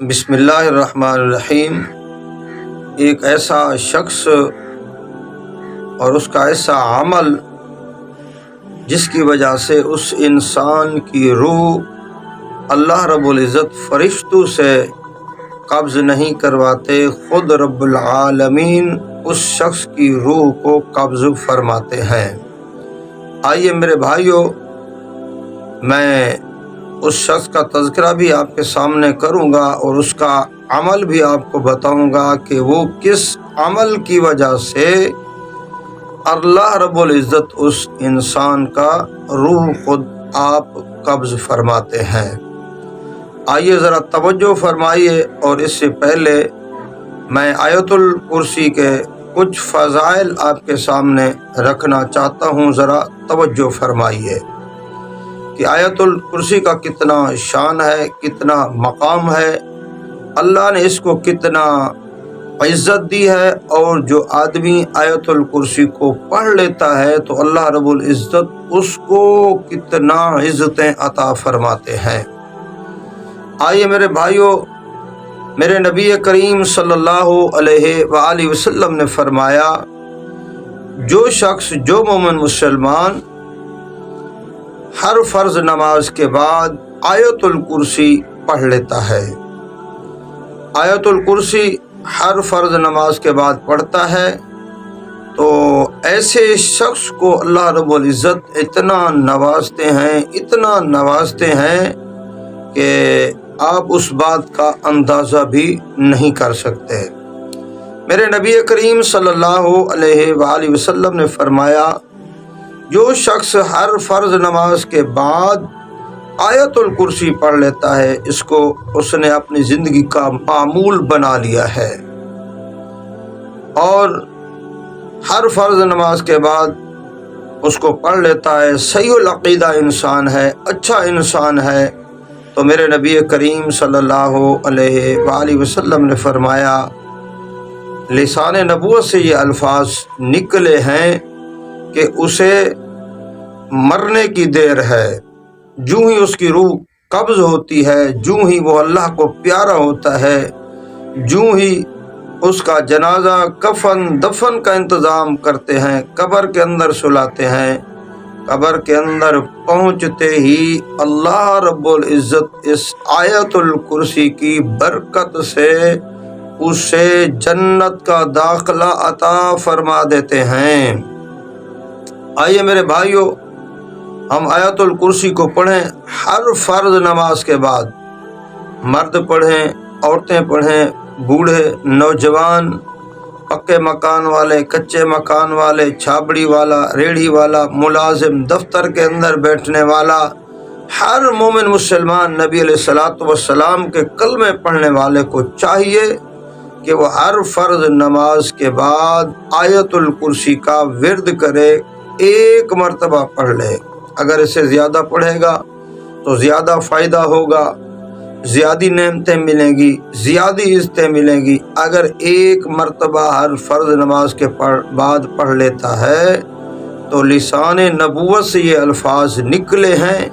بسم اللہ الرحمن الرحیم۔ ایک ایسا شخص اور اس کا ایسا عمل جس کی وجہ سے اس انسان کی روح اللہ رب العزت فرشتوں سے قبض نہیں کرواتے، خود رب العالمین اس شخص کی روح کو قبض فرماتے ہیں۔ آئیے میرے بھائیو، میں اس شخص کا تذکرہ بھی آپ کے سامنے کروں گا اور اس کا عمل بھی آپ کو بتاؤں گا کہ وہ کس عمل کی وجہ سے اللہ رب العزت اس انسان کا روح خود آپ قبض فرماتے ہیں۔ آئیے ذرا توجہ فرمائیے، اور اس سے پہلے میں آیت الکرسی کے کچھ فضائل آپ کے سامنے رکھنا چاہتا ہوں، ذرا توجہ فرمائیے کہ آیت الکرسی کا کتنا شان ہے، کتنا مقام ہے، اللہ نے اس کو کتنا عزت دی ہے، اور جو آدمی آیت الکرسی کو پڑھ لیتا ہے تو اللہ رب العزت اس کو کتنا عزتیں عطا فرماتے ہیں۔ آئیے میرے بھائیو، میرے نبی کریم صلی اللہ علیہ وآلہ وسلم نے فرمایا، جو شخص، جو مومن مسلمان ہر فرض نماز کے بعد آیت الکرسی پڑھ لیتا ہے، آیت الکرسی ہر فرض نماز کے بعد پڑھتا ہے، تو ایسے شخص کو اللہ رب العزت اتنا نوازتے ہیں، اتنا نوازتے ہیں کہ آپ اس بات کا اندازہ بھی نہیں کر سکتے۔ میرے نبی کریم صلی اللہ علیہ وآلہ وسلم نے فرمایا، جو شخص ہر فرض نماز کے بعد آیت الکرسی پڑھ لیتا ہے، اس نے اپنی زندگی کا معمول بنا لیا ہے، اور ہر فرض نماز کے بعد اس کو پڑھ لیتا ہے، صحیح العقیدہ انسان ہے، اچھا انسان ہے۔ تو میرے نبی کریم صلی اللہ علیہ وآلہ وسلم نے فرمایا، لسان نبوت سے یہ الفاظ نکلے ہیں کہ اسے مرنے کی دیر ہے، جو ہی اس کی روح قبض ہوتی ہے، جو ہی وہ اللہ کو پیارا ہوتا ہے، جو ہی اس کا جنازہ کفن دفن کا انتظام کرتے ہیں، قبر کے اندر سلاتے ہیں، قبر کے اندر پہنچتے ہی اللہ رب العزت اس آیت الکرسی کی برکت سے اسے جنت کا داخلہ عطا فرما دیتے ہیں۔ آئیے میرے بھائیو، ہم آیت الکرسی کو پڑھیں ہر فرض نماز کے بعد، مرد پڑھیں، عورتیں پڑھیں، بوڑھے، نوجوان، پکے مکان والے، کچے مکان والے، چھابڑی والا، ریڑھی والا، ملازم، دفتر کے اندر بیٹھنے والا، ہر مومن مسلمان نبی علیہ الصلوۃ والسلام کے کلمے پڑھنے والے کو چاہیے کہ وہ ہر فرض نماز کے بعد آیت الکرسی کا ورد کرے، ایک مرتبہ پڑھ لے۔ اگر اسے زیادہ پڑھے گا تو زیادہ فائدہ ہوگا، زیادہ نعمتیں ملیں گی، زیادہ عزتیں ملیں گی۔ اگر ایک مرتبہ ہر فرض نماز کے بعد پڑھ لیتا ہے تو لسان نبوت سے یہ الفاظ نکلے ہیں،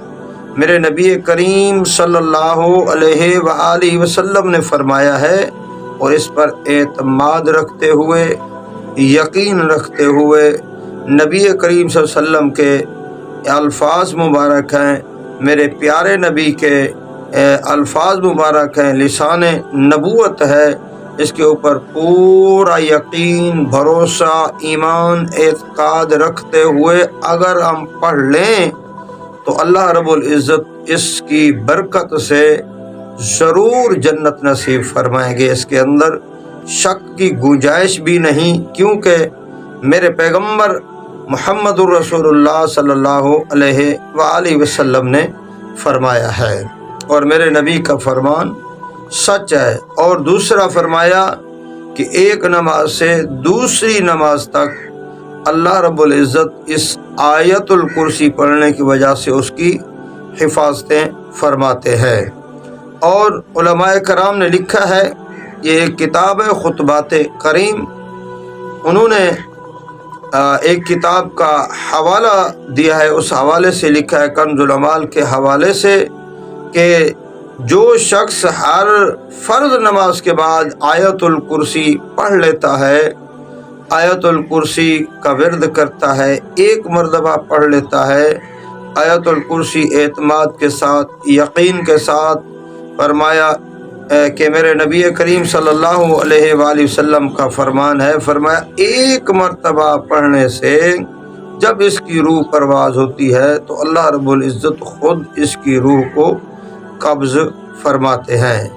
میرے نبی کریم صلی اللہ علیہ وآلہ وسلم نے فرمایا ہے، اور اس پر اعتماد رکھتے ہوئے، یقین رکھتے ہوئے، نبی کریم صلی اللہ علیہ وسلم کے الفاظ مبارک ہیں، میرے پیارے نبی کے الفاظ مبارک ہیں، لسان نبوت ہے، اس کے اوپر پورا یقین، بھروسہ، ایمان، اعتقاد رکھتے ہوئے اگر ہم پڑھ لیں تو اللہ رب العزت اس کی برکت سے ضرور جنت نصیب فرمائیں گے۔ اس کے اندر شک کی گنجائش بھی نہیں، کیونکہ میرے پیغمبر محمد الرسول اللہ صلی اللہ علیہ وآلہ وسلم نے فرمایا ہے، اور میرے نبی کا فرمان سچ ہے۔ اور دوسرا فرمایا کہ ایک نماز سے دوسری نماز تک اللہ رب العزت اس آیت الکرسی پڑھنے کی وجہ سے اس کی حفاظتیں فرماتے ہیں۔ اور علماء کرام نے لکھا ہے، یہ ایک کتاب ہے خطبات کریم، انہوں نے ایک کتاب کا حوالہ دیا ہے، اس حوالے سے لکھا ہے کنز العمال کے حوالے سے، کہ جو شخص ہر فرض نماز کے بعد آیت الکرسی پڑھ لیتا ہے، آیت الکرسی کا ورد کرتا ہے، ایک مرتبہ پڑھ لیتا ہے آیت الکرسی اعتماد کے ساتھ، یقین کے ساتھ، فرمایا کہ میرے نبی کریم صلی اللہ علیہ وآلہ وسلم کا فرمان ہے، فرمایا ایک مرتبہ پڑھنے سے جب اس کی روح پرواز ہوتی ہے تو اللہ رب العزت خود اس کی روح کو قبض فرماتے ہیں۔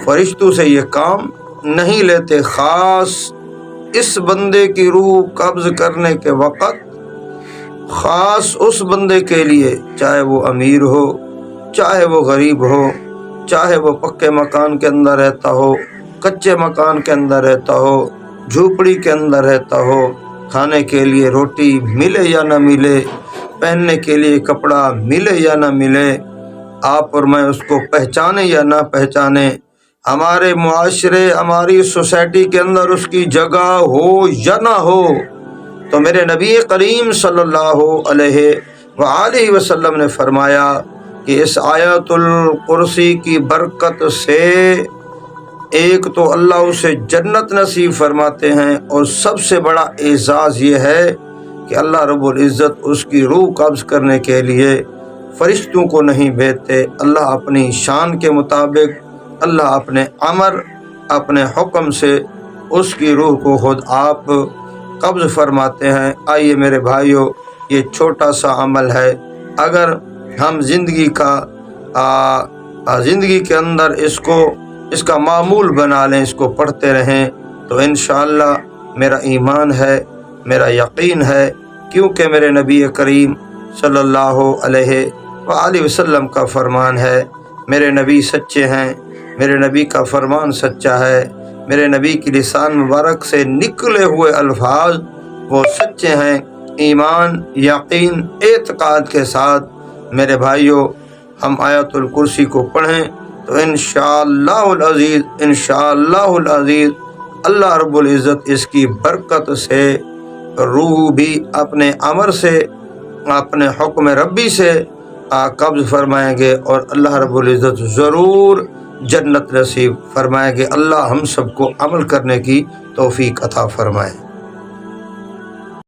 فرشتوں سے یہ کام نہیں لیتے، خاص اس بندے کی روح قبض کرنے کے وقت خاص اس بندے کے لیے، چاہے وہ امیر ہو، چاہے وہ غریب ہو، چاہے وہ پکے مکان کے اندر رہتا ہو، کچے مکان کے اندر رہتا ہو، جھوپڑی کے اندر رہتا ہو، کھانے کے لیے روٹی ملے یا نہ ملے، پہننے کے لیے کپڑا ملے یا نہ ملے، آپ اور میں اس کو پہچانے یا نہ پہچانے، ہمارے معاشرے، ہماری سوسائٹی کے اندر اس کی جگہ ہو یا نہ ہو، تو میرے نبی کریم صلی اللہ علیہ وآلہ وسلم نے فرمایا کہ اس آیت الکرسی کی برکت سے ایک تو اللہ اسے جنت نصیب فرماتے ہیں، اور سب سے بڑا اعزاز یہ ہے کہ اللہ رب العزت اس کی روح قبض کرنے کے لیے فرشتوں کو نہیں بھیجتے، اللہ اپنی شان کے مطابق، اللہ اپنے امر، اپنے حکم سے اس کی روح کو خود آپ قبض فرماتے ہیں۔ آئیے میرے بھائیوں، یہ چھوٹا سا عمل ہے، اگر ہم زندگی کے اندر اس کا معمول بنا لیں، اس کو پڑھتے رہیں، تو انشاءاللہ میرا ایمان ہے، میرا یقین ہے، کیونکہ میرے نبی کریم صلی اللہ علیہ وآلہ وسلم کا فرمان ہے، میرے نبی سچے ہیں، میرے نبی کا فرمان سچا ہے، میرے نبی کی لسان مبارک سے نکلے ہوئے الفاظ وہ سچے ہیں۔ ایمان، یقین، اعتقاد کے ساتھ میرے بھائیوں ہم آیت الکرسی کو پڑھیں تو انشاءاللہ العزیز اللہ رب العزت اس کی برکت سے روح بھی اپنے امر سے، اپنے حکم ربی سے قبض فرمائیں گے، اور اللہ رب العزت ضرور جنت نصیب فرمائیں گے۔ اللہ ہم سب کو عمل کرنے کی توفیق عطا فرمائے۔